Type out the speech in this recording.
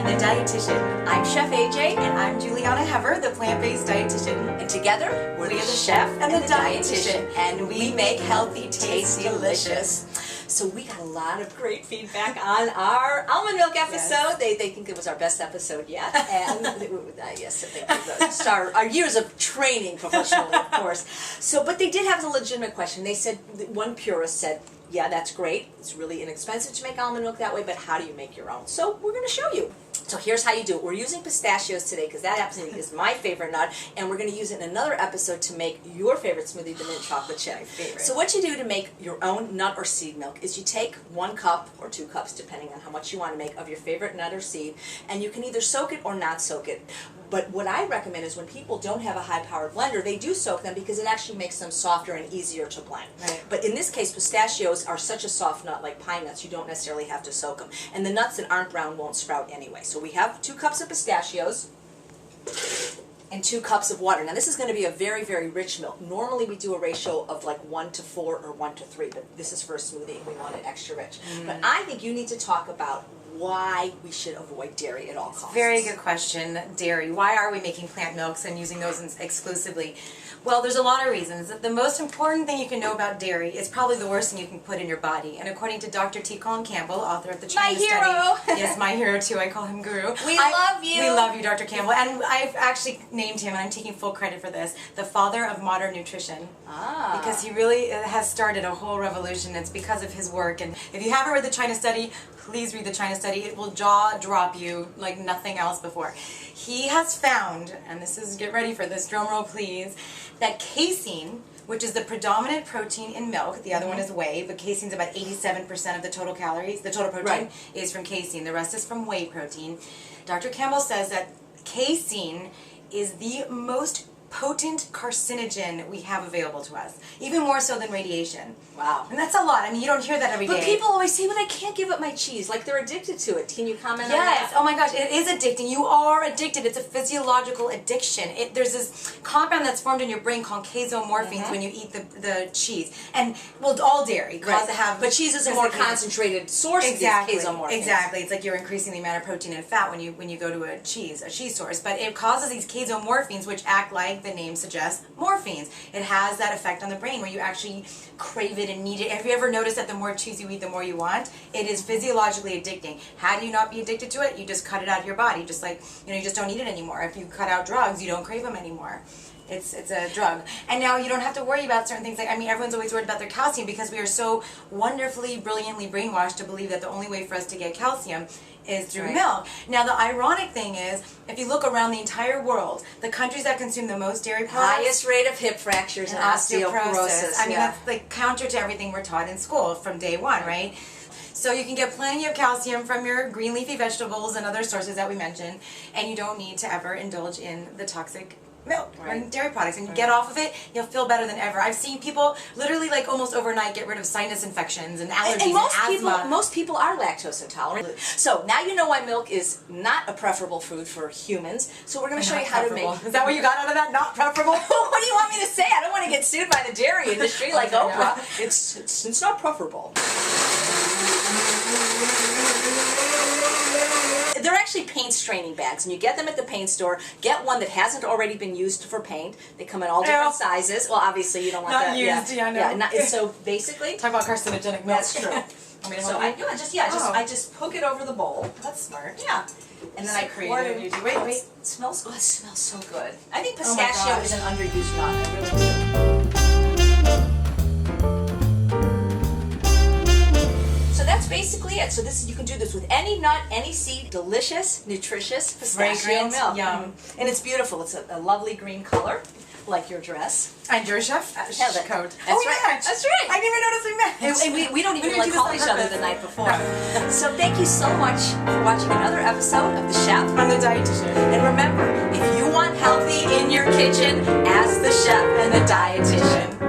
and the Dietitian. I'm Chef AJ. And I'm Julieanna Hever, the Plant-Based Dietitian. And together, we're the Chef and the Dietitian. And we make healthy, tasty, delicious. So we got a lot of great feedback on our almond milk episode. Yes. They think it was our best episode yet. And yes, I think our years of training professionally, of course. So, but they did have a legitimate question. They said, one purist said, yeah, that's great. It's really inexpensive to make almond milk that way, but how do you make your own? So we're going to show you. So here's how you do it. We're using pistachios today because that absolutely is my favorite nut, and we're going to use it in another episode to make your favorite smoothie, the mint chocolate chip. My favorite. So what you do to make your own nut or seed milk is you take 1 cup or 2 cups, depending on how much you want to make, of your favorite nut or seed, and you can either soak it or not soak it. But what I recommend is when people don't have a high-powered blender, they do soak them because it actually makes them softer and easier to blend. Right. But in this case, pistachios are such a soft nut like pine nuts, you don't necessarily have to soak them. And the nuts that aren't brown won't sprout anyway. So we have 2 cups of pistachios and 2 cups of water. Now this is going to be a very, very rich milk. Normally we do a ratio of like 1 to 4 or 1 to 3, but this is for a smoothie and we want it extra rich. But I think you need to talk about why we should avoid dairy at all costs. Very good question, dairy. Why are we making plant milks and using those exclusively? Well, there's a lot of reasons. The most important thing you can know about dairy is probably the worst thing you can put in your body. And according to Dr. T. Colin Campbell, author of the China Study. My hero! Yes, my hero too. I call him Guru. We love you! We love you, Dr. Campbell. And I've actually named him, and I'm taking full credit for this, the father of modern nutrition. Ah. Because he really has started a whole revolution. It's because of his work. And if you haven't read the China Study, please read the China Study. It will jaw drop you like nothing else before. He has found, and this is, get ready for this, drum roll please, that casein, which is the predominant protein in milk, the other one is whey, but casein is about 87% of the total calories, the total protein is from casein, the rest is from whey protein. Dr. Campbell says that casein is the most potent carcinogen we have available to us, even more so than radiation. Wow. And that's a lot. I mean, you don't hear that every day. But people always say, well, I can't give up my cheese. Like they're addicted to it. Can you comment on that? Yes. Oh my gosh, it is addicting. You are addicted. It's a physiological addiction. There's this compound that's formed in your brain called casomorphins when you eat the cheese. And, well, all dairy causes to have... But cheese is a more concentrated source of these casomorphins. Exactly. It's like you're increasing the amount of protein and fat when you go to a cheese source. But it causes these casomorphins, which act like the name suggests, morphines. It has that effect on the brain where you actually crave it and need it. Have you ever noticed that the more cheese you eat, the more you want? It is physiologically addicting. How do you not be addicted to it? You just cut it out of your body. Just like, you just don't eat it anymore. If you cut out drugs, you don't crave them anymore. It's a drug. And now you don't have to worry about certain things. Like, I mean, everyone's always worried about their calcium because we are so wonderfully, brilliantly brainwashed to believe that the only way for us to get calcium is through milk. Now, the ironic thing is, if you look around the entire world, the countries that consume the most dairy products... Highest rate of hip fractures and osteoporosis. I mean, that's like counter to everything we're taught in school from day one, right? So you can get plenty of calcium from your green leafy vegetables and other sources that we mentioned, and you don't need to ever indulge in the toxic milk or dairy products, and you get off of it, you'll feel better than ever. I've seen people literally like almost overnight get rid of sinus infections and allergies and asthma. Most people are lactose intolerant. So now you know why milk is not a preferable food for humans. So we're going to show you how to make... Is that what you got out of that? Not preferable? What do you want me to say? I don't want to get sued by the dairy industry like Oprah. It's not preferable. They're actually paint straining bags, and you get them at the paint store. Get one that hasn't already been used for paint. They come in all different sizes. Well, obviously you don't want that. Used, yeah, no. So basically, talk about carcinogenic milk. That's true. I just hook it over the bowl. That's smart. Yeah. And then I pour it in. Wait. It smells so good. I think pistachio is an underused nut. I really do. So that's basically it. So you can do this with any nut, any seed. Delicious, nutritious pistachio milk. Yum. And it's beautiful. It's a lovely green color, like your dress. And your chef coat. That's right. That's right. I didn't even notice we met. And we don't even call each other the night before. So thank you so much for watching another episode of The Chef and the Dietitian. And remember, if you want healthy in your kitchen, ask the chef and the dietitian.